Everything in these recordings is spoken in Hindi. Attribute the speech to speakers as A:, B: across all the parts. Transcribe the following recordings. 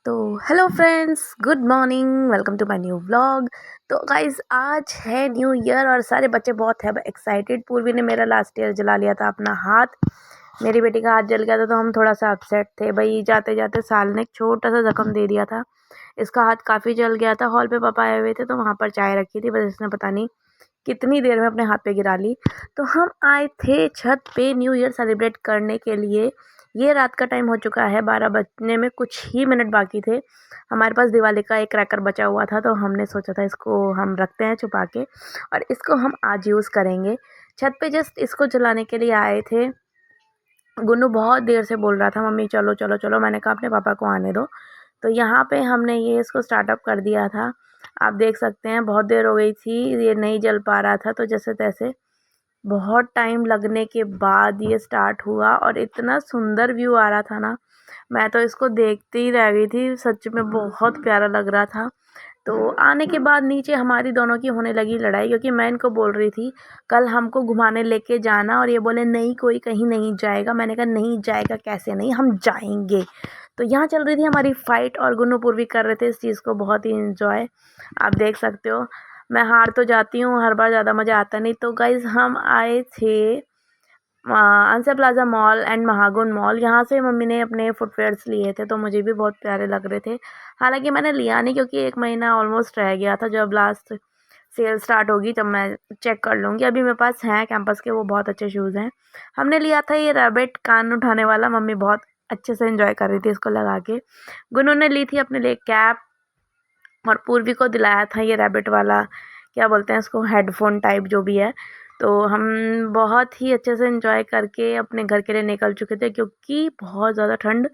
A: So hello friends, good morning, welcome to my new vlog. तो गाइज़ आज है न्यू ईयर और सारे बच्चे बहुत है एक्साइटेड। पूर्वी ने मेरा लास्ट ईयर जला लिया था अपना हाथ, मेरी बेटी का हाथ जल गया था तो हम थोड़ा सा अपसेट थे। भाई जाते जाते साल ने एक छोटा सा ज़ख्म दे दिया था, इसका हाथ काफ़ी जल गया था। हॉल पे पापा आए हुए थे तो वहाँ पर चाय रखी थी, बस इसने पता नहीं कितनी देर में अपने हाथ पे गिरा ली। तो हम आए थे छत पे न्यू ईयर सेलिब्रेट करने के लिए। ये रात का टाइम हो चुका है, 12 बजने में कुछ ही मिनट बाकी थे। हमारे पास दिवाली का एक क्रैकर बचा हुआ था तो हमने सोचा था इसको हम रखते हैं छुपा के और इसको हम आज यूज़ करेंगे। छत पे जस्ट इसको जलाने के लिए आए थे। गुन्नू बहुत देर से बोल रहा था मम्मी चलो चलो चलो, मैंने कहा अपने पापा को आने दो। तो यहाँ पे हमने ये इसको स्टार्टअप कर दिया था। आप देख सकते हैं बहुत देर हो गई थी, ये नहीं जल पा रहा था तो जैसे तैसे बहुत टाइम लगने के बाद ये स्टार्ट हुआ और इतना सुंदर व्यू आ रहा था ना, मैं तो इसको देखते ही रह गई थी। सच में बहुत प्यारा लग रहा था। तो आने के बाद नीचे हमारी दोनों की होने लगी लड़ाई, क्योंकि मैं इनको बोल रही थी कल हमको घुमाने लेके जाना और ये बोले नहीं कोई कहीं नहीं जाएगा। मैंने कहा नहीं जाएगा कैसे नहीं, हम जाएंगे। तो यहाँ चल रही थी हमारी फ़ाइट और गुन्नू पूर्वी कर रहे थे इस चीज़ को बहुत ही इन्जॉय। आप देख सकते हो मैं हार तो जाती हूँ हर बार, ज़्यादा मज़ा आता नहीं। तो गाइज़ हम आए थे Ansal plaza mall and Mahagun mall. यहाँ से मम्मी ने अपने फुटवेयर्स लिए थे तो मुझे भी बहुत प्यारे लग रहे थे। हालांकि मैंने लिया नहीं क्योंकि एक महीना ऑलमोस्ट रह गया था, जब लास्ट सेल स्टार्ट होगी तब मैं चेक कर लूँगी। अभी मेरे पास हैं कैंपस के, वो बहुत अच्छे शूज़ हैं। हमने लिया था ये रैबिट कान उठाने वाला, मम्मी बहुत अच्छे से एंजॉय कर रही थी इसको लगा के। गुनू ने ली थी अपने लिए कैप और पूर्वी को दिलाया था ये रैबिट वाला, क्या बोलते हैं इसको, हेडफोन टाइप जो भी है। तो हम बहुत ही अच्छे से एंजॉय करके अपने घर के लिए निकल चुके थे क्योंकि बहुत ज़्यादा ठंड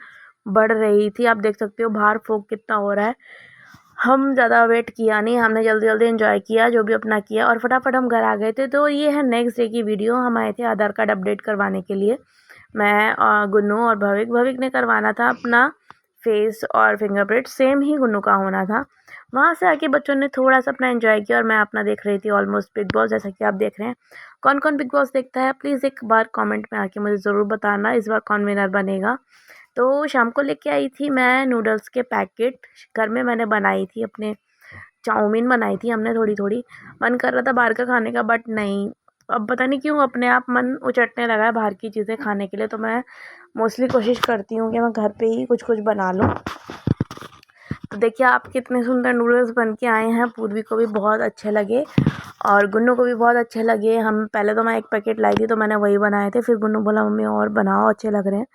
A: बढ़ रही थी। आप देख सकते हो बाहर फॉग कितना हो रहा है। हम ज़्यादा वेट किया नहीं, हमने जल्दी जल्दी एंजॉय किया जो भी अपना किया और फटाफट हम घर आ गए थे। तो ये है नेक्स्ट डे की वीडियो। हम आए थे आधार कार्ड अपडेट करवाने के लिए, मैं और गुन्नू और भविक ने करवाना था अपना फेस और फिंगरप्रिंट, सेम ही गुन्नू का होना था। वहाँ से आके बच्चों ने थोड़ा सा अपना एंजॉय किया और मैं अपना देख रही थी ऑलमोस्ट बिग बॉस, जैसा कि आप देख रहे हैं। कौन कौन बिग बॉस देखता है प्लीज़ एक बार कमेंट में आके मुझे ज़रूर बताना इस बार कौन विनर बनेगा। तो शाम को लेके आई थी मैं नूडल्स के पैकेट, घर में मैंने बनाई थी अपने, चाउमीन बनाई थी हमने थोड़ी थोड़ी। मन कर रहा था बाहर का खाने का बट नहीं, अब पता नहीं क्यों अपने आप मन उचटने लगा है बाहर की चीज़ें खाने के लिए। तो मैं मोस्टली कोशिश करती हूँ कि मैं घर पे ही कुछ कुछ बना लूँ। तो देखिए आप कितने सुंदर नूडल्स बन के आए हैं, पूर्वी को भी बहुत अच्छे लगे और गुन्नू को भी बहुत अच्छे लगे। हम पहले तो मैं एक पैकेट लाई थी तो मैंने वही बनाए थे, फिर गुन्नू बोला मम्मी और बनाओ अच्छे लग रहे हैं,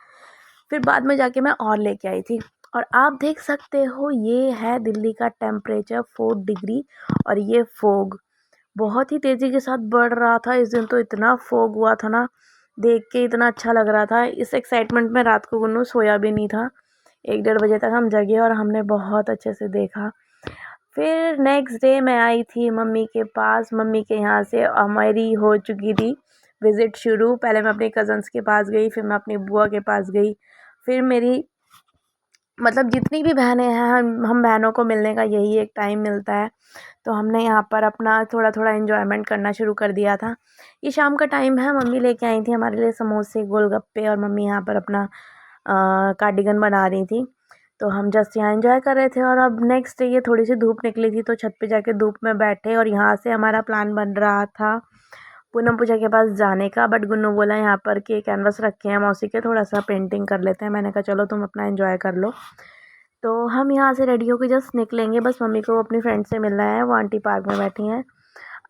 A: फिर बाद में जाके मैं और लेके आई थी। और आप देख सकते हो ये है दिल्ली का टेम्परेचर 4 डिग्री और ये फोग बहुत ही तेज़ी के साथ बढ़ रहा था। इस दिन तो इतना फोग हुआ था ना, देख के इतना अच्छा लग रहा था। इस एक्साइटमेंट में रात को गुन्नू सोया भी नहीं था, 1-1:30 बजे तक हम जगे और हमने बहुत अच्छे से देखा। फिर नेक्स्ट डे मैं आई थी मम्मी के पास, मम्मी के यहाँ से हमारी हो चुकी थी विज़िट शुरू। पहले मैं अपने कज़न्स के पास गई, फिर मैं अपनी बुआ के पास गई, फिर मेरी मतलब जितनी भी बहनें हैं, हम बहनों को मिलने का यही एक टाइम मिलता है। तो हमने यहाँ पर अपना थोड़ा थोड़ा एंजॉयमेंट करना शुरू कर दिया था। ये शाम का टाइम है, मम्मी लेके आई थी हमारे लिए समोसे गोलगप्पे और मम्मी यहाँ पर अपना कार्डिगन बना रही थी। तो हम जस्ट यहाँ एंजॉय कर रहे थे और अब नेक्स्ट डे ये थोड़ी सी धूप निकली थी तो छत पे जाके धूप में बैठे और यहाँ से हमारा प्लान बन रहा था पूनम पूजा के पास जाने का। बट गुन्नू बोला यहाँ पर कि कैनवस रखे हैं मौसी के, थोड़ा सा पेंटिंग कर लेते हैं। मैंने कहा चलो तुम अपना एंजॉय कर लो। तो हम यहाँ से रेडी होकर जस्ट निकलेंगे, बस मम्मी को अपनी फ्रेंड से मिलना है, वो आंटी पार्क में बैठी हैं।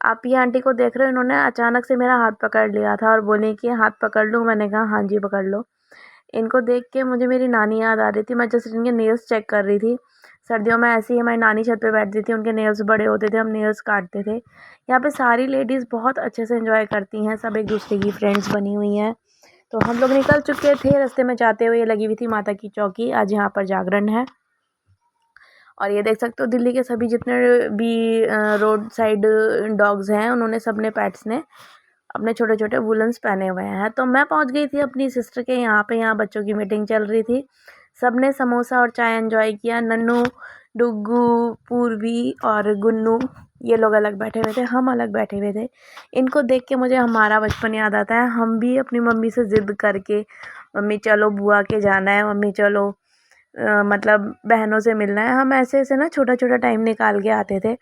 A: आप ये आंटी को देख रहे हो, इन्होंने अचानक से मेरा हाथ पकड़ लिया था और बोली कि हाथ पकड़ लूँ, मैंने कहा हाँ जी पकड़ लो। इनको देख के मुझे मेरी नानी याद आ रही थी, मैं जस्ट इनके नेल्स चेक कर रही थी। सर्दियों में ऐसे ही हमारी नानी छत पे बैठती थी, उनके नेल्स बड़े होते थे, हम नेल्स काटते थे। यहाँ पे सारी लेडीज़ बहुत अच्छे से एंजॉय करती हैं, सब एक दूसरे की फ्रेंड्स बनी हुई हैं। तो हम लोग निकल चुके थे, रास्ते में जाते हुए लगी हुई थी माता की चौकी, आज यहाँ पर जागरण है। और ये देख सकते हो दिल्ली के सभी जितने भी रोड साइड डॉग्स हैं, उन्होंने सबने पेट्स ने अपने छोटे छोटे वुलन्स पहने हुए हैं। तो मैं पहुंच गई थी अपनी सिस्टर के यहाँ पे, यहाँ बच्चों की मीटिंग चल रही थी। सबने समोसा और चाय एंजॉय किया। नन्नू, डुग्गू, पूर्वी और गुन्नू ये लोग अलग बैठे हुए थे, हम अलग बैठे हुए थे। इनको देख के मुझे हमारा बचपन याद आता है। हम भी अपनी मम्मी से ज़िद करके, मम्मी चलो बुआ के जाना है, मम्मी चलो मतलब बहनों से मिलना है, हम ऐसे ऐसे ना छोटा छोटा टाइम निकाल के आते थे।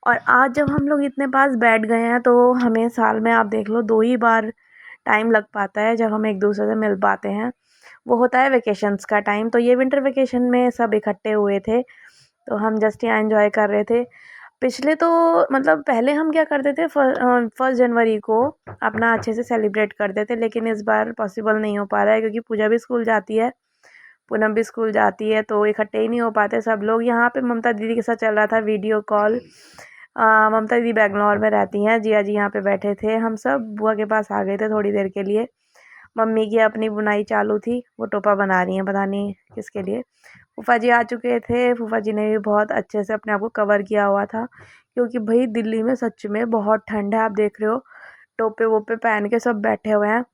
A: और आज जब हम लोग इतने पास बैठ गए हैं तो हमें साल में आप देख लो 2 ही बार टाइम लग पाता है जब हम एक दूसरे से मिल पाते हैं। वो होता है वेकेशंस का टाइम। तो ये विंटर वेकेशन में सब इकट्ठे हुए थे, तो हम जस्ट यहाँ एंजॉय कर रहे थे। पिछले तो मतलब पहले हम क्या करते थे, 1 जनवरी को अपना अच्छे से सेलिब्रेट करते थे, लेकिन इस बार पॉसिबल नहीं हो पा रहा है क्योंकि पूजा भी स्कूल जाती है, पूनम भी स्कूल जाती है, तो इकट्ठे ही नहीं हो पाते सब लोग। यहाँ पे ममता दीदी के साथ चल रहा था वीडियो कॉल। ममता दीदी बेंगलोर में रहती हैं, जिया जी यहाँ पे बैठे थे, हम सब बुआ के पास आ गए थे थोड़ी देर के लिए। मम्मी की अपनी बुनाई चालू थी, वो टोपा बना रही हैं पता नहीं किसके लिए। फूफा जी आ चुके थे, फूफा जी ने भी बहुत अच्छे से अपने आप को कवर किया हुआ था क्योंकि भाई दिल्ली में सच में बहुत ठंड है। आप देख रहे हो टोपे वोपे पहन के सब बैठे हुए हैं।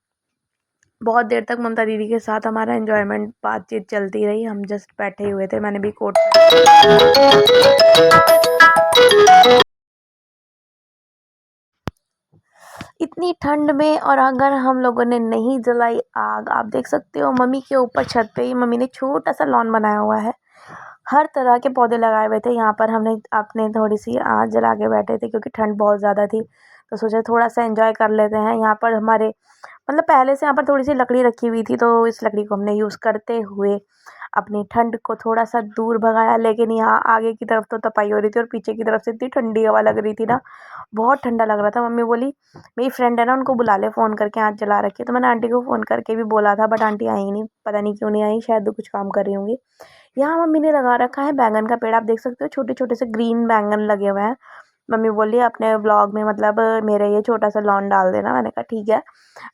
A: बहुत देर तक ममता दीदी के साथ हमारा एंजॉयमेंट बातचीत चलती रही, हम जस्ट बैठे हुए थे, मैंने भी कोट इतनी ठंड में। और अगर हम लोगों ने नहीं जलाई आग, आप देख सकते हो मम्मी के ऊपर छत पे ही मम्मी ने छोटा सा लॉन बनाया हुआ है, हर तरह के पौधे लगाए हुए थे। यहाँ पर हमने अपने थोड़ी सी आग जला के बैठे थे क्योंकि ठंड बहुत ज़्यादा थी, तो सोचा थोड़ा सा एंजॉय कर लेते हैं। यहाँ पर हमारे मतलब पहले से यहाँ पर थोड़ी सी लकड़ी रखी हुई थी, तो इस लकड़ी को हमने यूज़ करते हुए अपनी ठंड को थोड़ा सा दूर भगाया। लेकिन यहाँ आगे की तरफ तो तपाई हो रही थी और पीछे की तरफ से इतनी ठंडी हवा लग रही थी ना, बहुत ठंडा लग रहा था। मम्मी बोली मेरी फ्रेंड है ना, उनको बुला ले फ़ोन करके, आँच जला रखी है। तो मैंने आंटी को फ़ोन करके भी बोला था, बट आंटी आई नहीं, पता नहीं क्यों नहीं आई, शायद वो कुछ काम कर रही होंगी। यहाँ मम्मी ने लगा रखा है बैंगन का पेड़, आप देख सकते हो छोटे छोटे से ग्रीन बैंगन लगे हुए हैं। मम्मी बोली अपने व्लॉग में मतलब मेरे ये छोटा सा लॉन डाल देना। मैंने कहा ठीक है,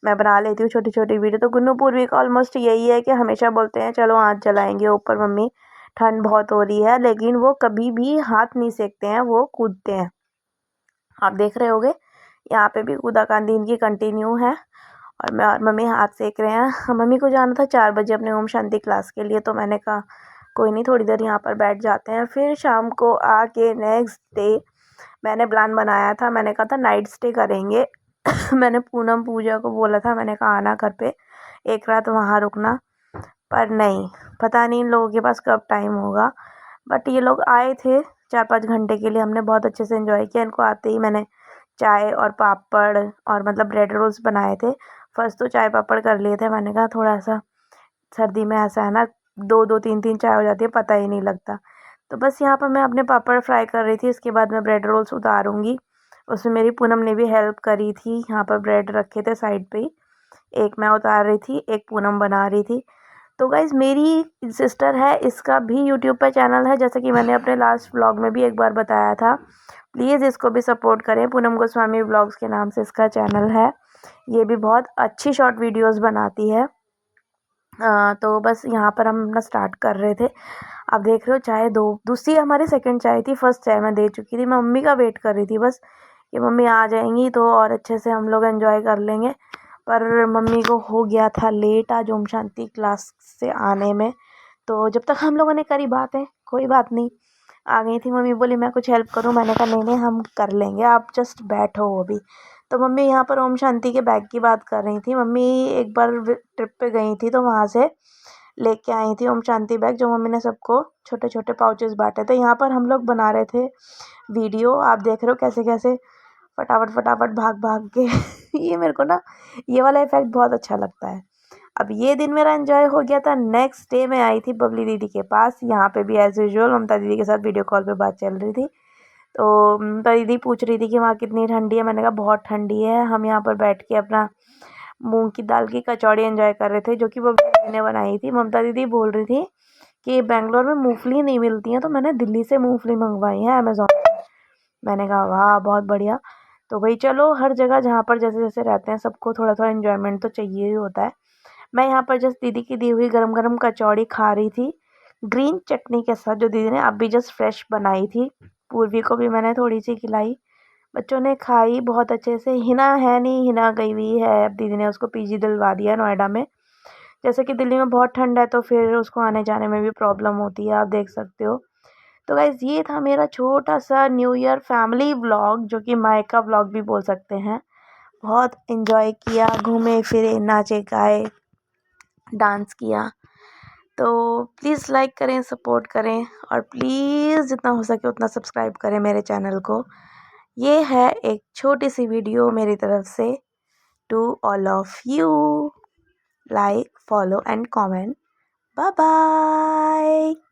A: मैं बना लेती हूँ छोटी छोटी वीडियो। तो गुन्नू पूर्वी का ऑलमोस्ट यही है कि हमेशा बोलते हैं चलो आँच जलाएंगे ऊपर मम्मी, ठंड बहुत हो रही है, लेकिन वो कभी भी हाथ नहीं सेकते हैं, वो कूदते हैं। आप देख रहे होगे यहाँ पे भी कूदाकांदी इनकी कंटिन्यू है। और मैं और मम्मी हाथ सेक रहे हैं। मम्मी को जाना था 4 बजे अपने ओम शांति क्लास के लिए, तो मैंने कहा कोई नहीं, थोड़ी देर यहाँ पर बैठ जाते हैं। फिर शाम को आके नेक्स्ट डे मैंने प्लान बनाया था, मैंने कहा था नाइट स्टे करेंगे। मैंने पूनम पूजा को बोला था, मैंने कहा आना घर पे, एक रात वहाँ रुकना, पर नहीं, पता नहीं इन लोगों के पास कब टाइम होगा। बट ये लोग आए थे 4-5 घंटे के लिए, हमने बहुत अच्छे से एंजॉय किया। इनको आते ही मैंने चाय और पापड़ और मतलब ब्रेड रोल्स बनाए थे। फर्स्ट तो चाय पापड़ कर लिए थे, मैंने कहा थोड़ा सा सर्दी में ऐसा है ना, 2-2 3-3 चाय हो जाती है, पता ही नहीं लगता। तो बस यहाँ पर मैं अपने पापड़ फ्राई कर रही थी, इसके बाद मैं ब्रेड रोल्स उतारूँगी। उसमें मेरी पूनम ने भी हेल्प करी थी, यहाँ पर ब्रेड रखे थे साइड पे ही, एक मैं उतार रही थी, एक पूनम बना रही थी। तो गाइज़ मेरी सिस्टर है, इसका भी यूट्यूब पे चैनल है, जैसे कि मैंने अपने लास्ट व्लॉग में भी एक बार बताया था। प्लीज़ इसको भी सपोर्ट करें, पूनम गोस्वामी व्लॉग्स के नाम से इसका चैनल है। ये भी बहुत अच्छी शॉर्ट वीडियोस बनाती है। तो बस यहाँ पर हम अपना स्टार्ट कर रहे थे। आप देख रहे हो चाय दो, दूसरी हमारी सेकंड चाय थी, फर्स्ट चाय मैं दे चुकी थी। मैं मम्मी का वेट कर रही थी बस कि मम्मी आ जाएंगी तो और अच्छे से हम लोग एंजॉय कर लेंगे। पर मम्मी को हो गया था लेट आज ओम शांति क्लास से आने में, तो जब तक हम लोगों ने करी बात है, कोई बात नहीं, आ गई थी। मम्मी बोली मैं कुछ हेल्प करूँ, मैंने कहा नहीं नहीं हम कर लेंगे, आप जस्ट बैठो अभी। तो मम्मी यहाँ पर ओम शांति के बैग की बात कर रही थी। मम्मी एक बार ट्रिप पे गई थी तो वहाँ से लेके आई थी ओम शांति बैग, जो मम्मी ने सबको छोटे छोटे पाउचेस बांटे थे। यहाँ पर हम लोग बना रहे थे वीडियो, आप देख रहे हो कैसे कैसे फटाफट फटाफट भाग भाग के ये मेरे को ना ये वाला इफेक्ट बहुत अच्छा लगता है। अब ये दिन मेरा एंजॉय हो गया था। नेक्स्ट डे मैं आई थी बबली दीदी के पास, यहाँ पे भी एज़ यूजुअल ममता दीदी के साथ वीडियो कॉल पे बात चल रही थी। तो ममता दीदी पूछ रही थी कि वहाँ कितनी ठंडी है, मैंने कहा बहुत ठंडी है। हम यहाँ पर बैठ के अपना मूंग की दाल की कचौड़ी एंजॉय कर रहे थे, जो कि बबली दीदी ने बनाई थी। ममता दीदी बोल रही थी कि बेंगलोर में मूंगफली नहीं मिलती है, तो मैंने दिल्ली से मूंगफली मंगवाई है अमेज़ोन से। मैंने कहा वाह बहुत बढ़िया। तो भाई चलो, हर जगह जहाँ पर जैसे जैसे रहते हैं सबको थोड़ा थोड़ा एंजॉयमेंट तो चाहिए ही होता है। मैं यहाँ पर जस्ट दीदी की दी हुई गरम गरम कचौड़ी खा रही थी ग्रीन चटनी के साथ, जो दीदी ने अभी जस्ट फ्रेश बनाई थी। पूर्वी को भी मैंने थोड़ी सी खिलाई, बच्चों ने खाई बहुत अच्छे से। हिना है नहीं, हिना गई हुई है, अब दीदी ने उसको पीजी दिलवा दिया नोएडा में। जैसे कि दिल्ली में बहुत ठंड है तो फिर उसको आने जाने में भी प्रॉब्लम होती है, आप देख सकते हो। तो गाइज़ ये था मेरा छोटा सा न्यू ईयर फैमिली व्लॉग, जो कि मायका व्लॉग भी बोल सकते हैं। बहुत इन्जॉय किया, घूमे फिरे, नाचे गाए, डांस किया। तो प्लीज़ लाइक करें, सपोर्ट करें और प्लीज़ जितना हो सके उतना सब्सक्राइब करें मेरे चैनल को। ये है एक छोटी सी वीडियो मेरी तरफ से to all of you. Like, follow and comment. Bye bye.